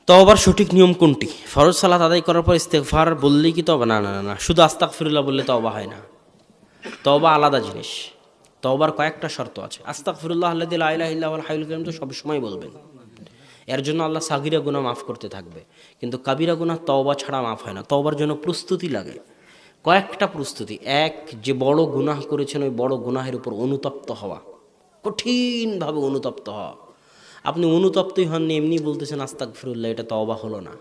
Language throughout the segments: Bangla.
তওবার সঠিক নিয়ম কোনটি? ফরজ সালাত আদায় করার পর ইস্তেগফার বললেই কি তওবা? না না না, শুধু আস্তাগফিরুল্লাহ বললে তওবা হয় না। তওবা আলাদা জিনিস। তওবার কয়েকটা শর্ত আছে। আস্তাগফিরুল্লাহ আল্লাযী লা ইলাহা ইল্লা হুয়াল হাইয়ুল কাইয়্যুম তো সবসময় বলবেন। এর জন্য আল্লাহ সাগীরা গুনাহ মাফ করতে থাকবে, কিন্তু কাবীরা গুনাহ তওবা ছাড়া মাফ হয় না। তওবার জন্য প্রস্তুতি লাগে, কয়েকটা প্রস্তুতি। এক, যে বড় গুনাহ করেছেন ওই বড় গুনাহের উপর অনুতপ্ত হওয়া, কঠিনভাবে অনুতপ্ত হওয়া। আপনি অনুতপ্তই হননি, এমনি বলতেছেন আস্তাগফিরুল্লাহ, এটা তওবা হলো না।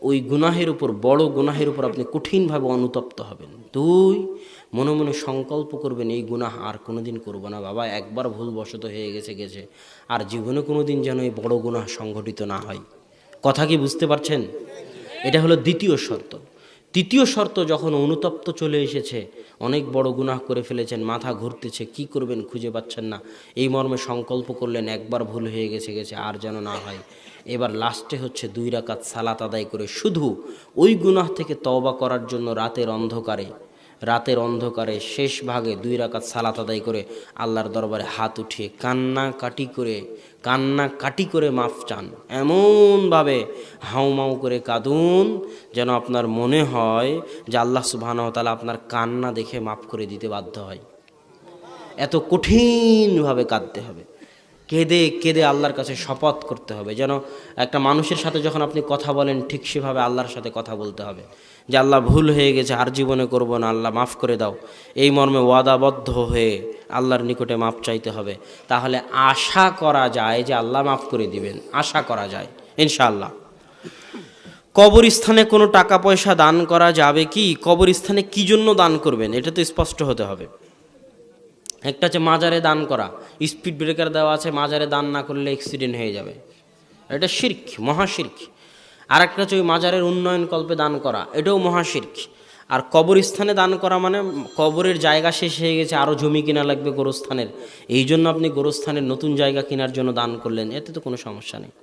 ওই গুনাহের উপর, বড় গুনাহের উপর আপনি কঠিনভাবে অনুতপ্ত হবেন। দুই, মনে মনে সংকল্প করবেন এই গুনাহ আর কোনোদিন করব না বাবা, একবার ভুলবশত হয়ে গেছে, আর জীবনে কোনোদিন যেন এই বড় গুনাহ সংঘটিত না হয়। কথা কি বুঝতে পারছেন? এটা হলো দ্বিতীয় শর্ত। তৃতীয় শর্ত, যখন অনুতপ্ত চলে এসেছে, অনেক বড় গুনাহ করে ফেলেছেন, মাথা ঘুরতেছে, কি করবেন খুঁজে পাচ্ছেন না, এই মর্মে সংকল্প করলেন একবার ভুল হয়ে গেছে আর যেন না হয়। এবার লাস্টে হচ্ছে 2 রাকাত সালাত আদায় করে শুধু ওই গুনাহ থেকে তওবা করার জন্য রাতের অন্ধকারে শেষ ভাগে 2 রাকাত সালাত আদায় করে আল্লাহর দরবারে হাত উঠিয়ে কান্নাকাটি করে মাফ চান। এমনভাবে হাউমাউ করে কাঁদুন যেন আপনার মনে হয় যে আল্লাহ সুবহানাহু ওয়া তাআলা আপনার কান্না দেখে মাফ করে দিতে বাধ্য হয়। এত কঠিনভাবে কাঁদতে হবে, কেঁদে কেঁদে আল্লাহর কাছে শপথ করতে হবে। যেন একটা মানুষের সাথে যখন আপনি কথা বলেন, ঠিক সেভাবে আল্লাহর সাথে কথা বলতে হবে যে আল্লাহ, ভুল হয়ে গেছে, আর জীবনে করব না, আল্লাহ মাফ করে দাও। এই মর্মে ওয়াদাবদ্ধ হয়ে আল্লাহর নিকটে মাফ চাইতে হবে। তাহলে আশা করা যায় যে আল্লাহ মাফ করে দিবেন, আশা করা যায় ইনশাআল্লাহ। কবরস্থানে কোনো টাকা পয়সা দান করা যাবে কি? কবরস্থানে কি জন্য দান করবেন এটা তো স্পষ্ট হতে হবে। একটা হচ্ছে মাজারে দান করা, স্পিড ব্রেকার দেওয়া আছে, মাজারে দান না করলে অ্যাক্সিডেন্ট হয়ে যাবে, এটা শিরক, মহাশিরক। আর একটা হচ্ছে ওই মাজারের উন্নয়ন কল্পে দান করা, এটাও মহাশিরক। আর কবরস্থানে দান করা মানে কবরের জায়গা শেষ হয়ে গেছে, আরও জমি কিনা লাগবে গোরস্থানের, এই জন্য আপনি গোরস্থানের নতুন জায়গা কেনার জন্য দান করলেন, এতে তো কোনো সমস্যা নেই।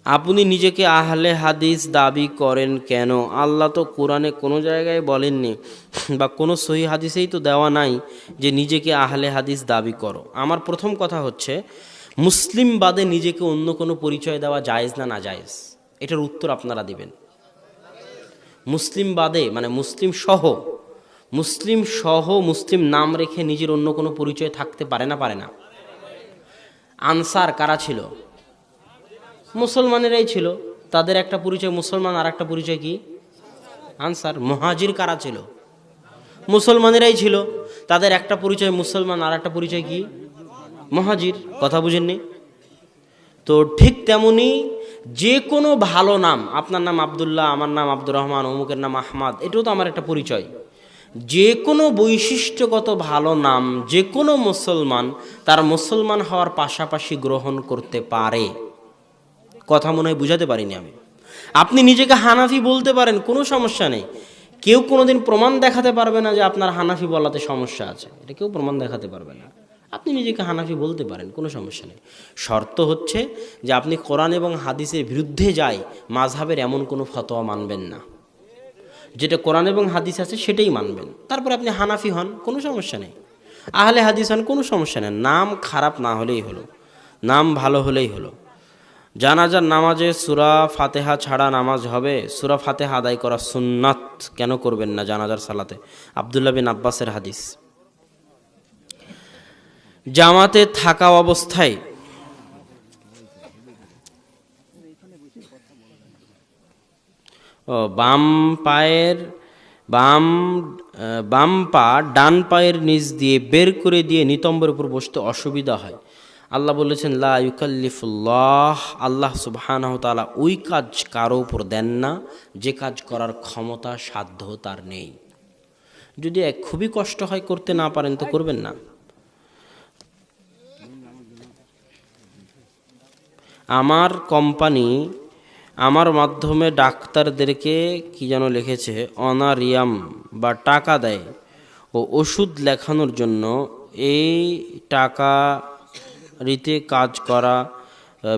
আপনি নিজেকে আহলে হাদিস দাবি করেন কেন? আল্লাহ তো কোরআনে কোনো জায়গায় বলেননি, বা কোনো সহি হাদিসেই তো দেওয়া নাই যে নিজেকে আহলে হাদিস দাবি করো। আমার প্রথম কথা হচ্ছে, মুসলিম বাদে নিজেকে অন্য কোনো পরিচয় দেওয়া জায়েজ না নাজায়েজ? এটার উত্তর আপনারা দিবেন। মুসলিম বাদে মানে মুসলিম সহ মুসলিম নাম রেখে নিজের অন্য কোনো পরিচয় থাকতে পারে না? আনসার কারা ছিল? মুসলমানেরাই ছিল, তাদের একটা পরিচয় মুসলমান, আর একটা পরিচয় কি? আনসার। মুহাজির কারা ছিল? মুসলমানেরাই ছিল, তাদের একটা পরিচয় মুসলমান, আর একটা পরিচয় কি? মুহাজির। কথা বুঝেননি? তো ঠিক তেমনি যে কোনো ভালো নাম, আপনার নাম আব্দুল্লাহ, আমার নাম আব্দুর রহমান, অমুকের নাম আহমাদ, এটাও তো আমার একটা পরিচয়। যে কোনো বৈশিষ্ট্যগত ভালো নাম যে কোনো মুসলমান তার মুসলমান হওয়ার পাশাপাশি গ্রহণ করতে পারে। কথা মনে হয় বুঝাতে পারিনি আমি। আপনি নিজেকে হানাফি বলতে পারেন, কোনো সমস্যা নেই। কেউ কোনোদিন প্রমাণ দেখাতে পারবে না যে আপনার হানাফি বলাতে সমস্যা আছে, এটা কেউ প্রমাণ দেখাতে পারবে না। আপনি নিজেকে হানাফি বলতে পারেন, কোনো সমস্যা নেই। শর্ত হচ্ছে যে আপনি কোরআন এবং হাদিসের বিরুদ্ধে যায় মাযহাবের এমন কোনো ফতোয়া মানবেন না, যেটা কোরআন এবং হাদিস আছে সেটাই মানবেন। তারপর আপনি হানাফি হন, কোনো সমস্যা নেই। আহলে হাদিস হন, কোনো সমস্যা নেই। নাম খারাপ না হলেই হলো, নাম ভালো হলেই হলো। জানাজার নামাজে সূরা ফাতিহা ছাড়া নামাজ হবে? সূরা ফাতিহা আদায় করা সুন্নাত, কেন করবেন না জানাজার সালাতে? আব্দুল্লাহ বিন আব্বাসের হাদিস। জামাতে থাকা অবস্থায় বাম পা ডান পায়ের নিচ দিয়ে বের করে দিয়ে নিতম্বের উপর বসতে অসুবিধা হয়। আল্লাহ বলেছেন লা ইউকাল্লিফুল্লাহ, আল্লাহ সুবহানাহু ওয়া তাআলা ওই কাজ কারো উপর দেন না যে কাজ করার ক্ষমতা সাধ্য তার নেই। যদি খুবই কষ্ট হয়, করতে না পারেন তো করবেন না। আমার কোম্পানি আমার মাধ্যমে ডাক্তারদেরকে কি যেন লিখেছে, অনারিয়াম বা টাকা দেয় ও ওষুধ লেখানোর জন্য। এই টাকা রীতে কাজ করা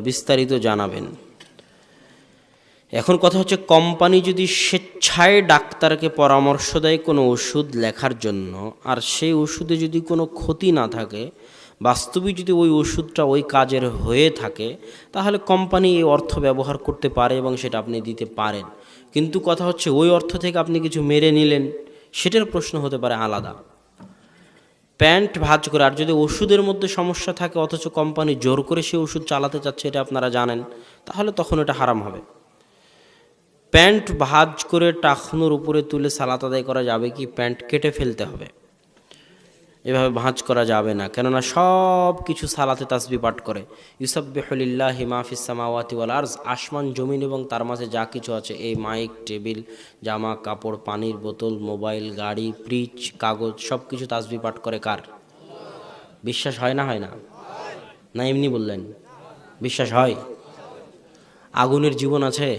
বিস্তারিত জানাবেন। এখন কথা হচ্ছে, কোম্পানি যদি স্বেচ্ছায় ডাক্তারকে পরামর্শ দেয় কোনো ওষুধ লেখার জন্য, আর সেই ওষুধে যদি কোনো ক্ষতি না থাকে বাস্তবিক যদি ওই ওষুধটা ওই কাজের হয়ে থাকে তাহলে কোম্পানি এই অর্থ ব্যবহার করতে পারে এবং সেটা আপনি দিতে পারেন। কিন্তু কথা হচ্ছে ওই অর্থ থেকে আপনি কিছু মেরে নিলেন, সেটার প্রশ্ন হতে পারে আলাদা। প্যান্ট ভাঁজ করে, আর যদি ওষুধের মধ্যে সমস্যা থাকে অথচ কোম্পানি জোর করে সে ওষুধ চালাতে চাচ্ছে, এটা আপনারা জানেন, তাহলে তখন এটা হারাম হবে। প্যান্ট ভাঁজ করে টাকনুর উপরে তুলে সালাত আদায় করা যাবে কি? প্যান্ট কেটে ফেলতে হবে, এভাবে ভাঁজ করা যাবে না। কেননা সব কিছু সালাতে তাসবিহ পাঠ করে। ইউসাব্বিহু লিল্লাহি মা ফিস সামাওয়াতি ওয়াল আরজ, আসমান জমিন এবং তার মাঝে যা কিছু আছে, এই মাইক, টেবিল, জামা কাপড়, পানির বোতল, মোবাইল, গাড়ি, ফ্রিজ, কাগজ, সব কিছু তাসবিহ পাঠ করে কার? বিশ্বাস হয় না? হয় না? না এমনি বললেন? বিশ্বাস হয়? আগুনের জীবন আছে?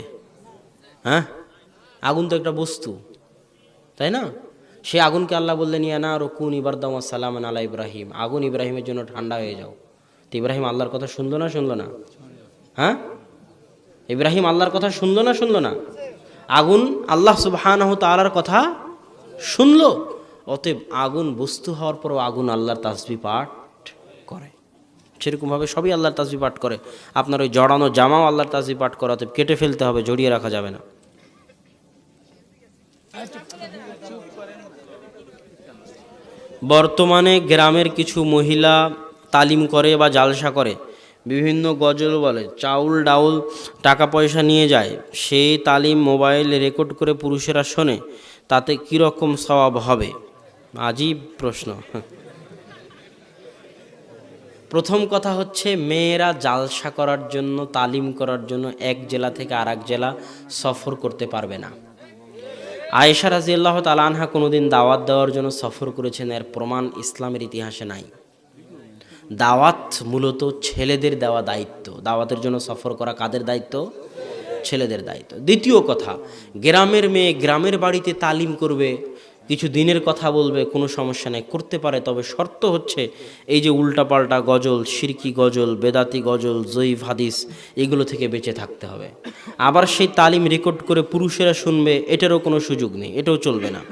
হ্যাঁ, আগুন তো একটা বস্তু, তাই না? সে আগুনকে আল্লাহ বললেন ইয়া নারু কুনি বারদাম ওয়া সালামান আলা ইব্রাহিম, আগুন ইব্রাহিমের জন্য ঠান্ডা হয়ে যাও। তো ইব্রাহিম আল্লাহর কথা শুনলো না শুনলো না? হ্যাঁ, ইব্রাহিম আল্লাহর কথা শুনলো না শুনলো না? আগুন আল্লাহ সুবহানাহু তাআলার কথা শুনলো। অতএব আগুন বস্তু হওয়ার পরও আগুন আল্লাহর তাসবিহ পাঠ করে। সেরকমভাবে সবই আল্লাহর তাসবিহ পাঠ করে। আপনার ওই জড়ানো জামাও আল্লাহর তাসবিহ পাঠ করে, অতএব কেটে ফেলতে হবে, জড়িয়ে রাখা যাবে না। বর্তমানে গ্রামের কিছু মহিলা তালিম করে বা জালসা করে, বিভিন্ন গজল বলে, চাউল ডাউল টাকা পয়সা নিয়ে যায়, সেই তালিম মোবাইলে রেকর্ড করে পুরুষেরা শোনে, তাতে কীরকম সওয়াব হবে? আজীব প্রশ্ন। প্রথম কথা হচ্ছে, মেয়েরা জালসা করার জন্য, তালিম করার জন্য এক জেলা থেকে আর এক জেলা সফর করতে পারবে না। আয়েশা রাদিয়াল্লাহু তাআলা আনহা কোনোদিন দাওয়াত দেওয়ার জন্য সফর করেছেন, এর প্রমাণ ইসলামের ইতিহাসে নাই। দাওয়াত মূলত ছেলেদের দেওয়া দায়িত্ব। দাওয়াতের জন্য সফর করা কাদের দায়িত্ব? ছেলেদের দায়িত্ব। দ্বিতীয় কথা, গ্রামের মেয়ে গ্রামের বাড়িতে তালিম করবে, কিছু দিনের কথা বলবে, কোনো সমস্যা নেই, করতে পারে। তবে শর্ত হচ্ছে এই যে উল্টাপাল্টা গজল, শিরকি গজল, বেদাতি গজল, জয়ীফ হাদিস, এগুলো থেকে বেঁচে থাকতে হবে। আবার সেই তালিম রেকর্ড করে পুরুষেরা শুনবে, এটারও কোনো সুযোগ নেই, এটাও চলবে না।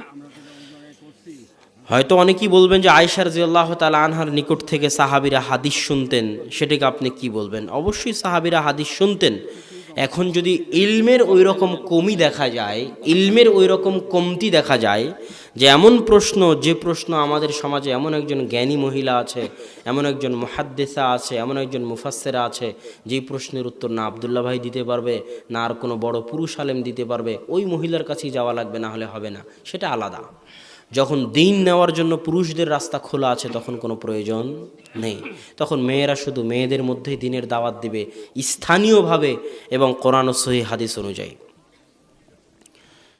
হয়তো অনেকেই বলবেন যে আয়েশা রাদিয়াল্লাহু তাআলা আনহার নিকট থেকে সাহাবীরা হাদিস শুনতেন, সেটাকে আপনি কি বলবেন? অবশ্যই সাহাবীরা হাদিস শুনতেন। এখন যদি ইলমের ওই রকম কমতি দেখা যায়, যে এমন প্রশ্ন, যে প্রশ্ন আমাদের সমাজে এমন একজন জ্ঞানী মহিলা আছে, এমন একজন মুহাদ্দিসা আছে, এমন একজন মুফাসসিরা আছে, যেই প্রশ্নের উত্তর না আব্দুল্লাহ ভাই দিতে পারবে, না আর কোনো বড় পুরুষ আলেম দিতে পারবে, ওই মহিলার কাছেই যাওয়া লাগবে, না হলে হবে না, সেটা আলাদা। যখন দিন নেওয়ার জন্য পুরুষদের রাস্তা খোলা আছে, তখন কোনো প্রয়োজন নেই। তখন মেয়েরা শুধু মেয়েদের মধ্যেই দিনের দাওয়াত দিবে, স্থানীয়ভাবে এবং কোরআন ও সহিহ হাদিস অনুযায়ী।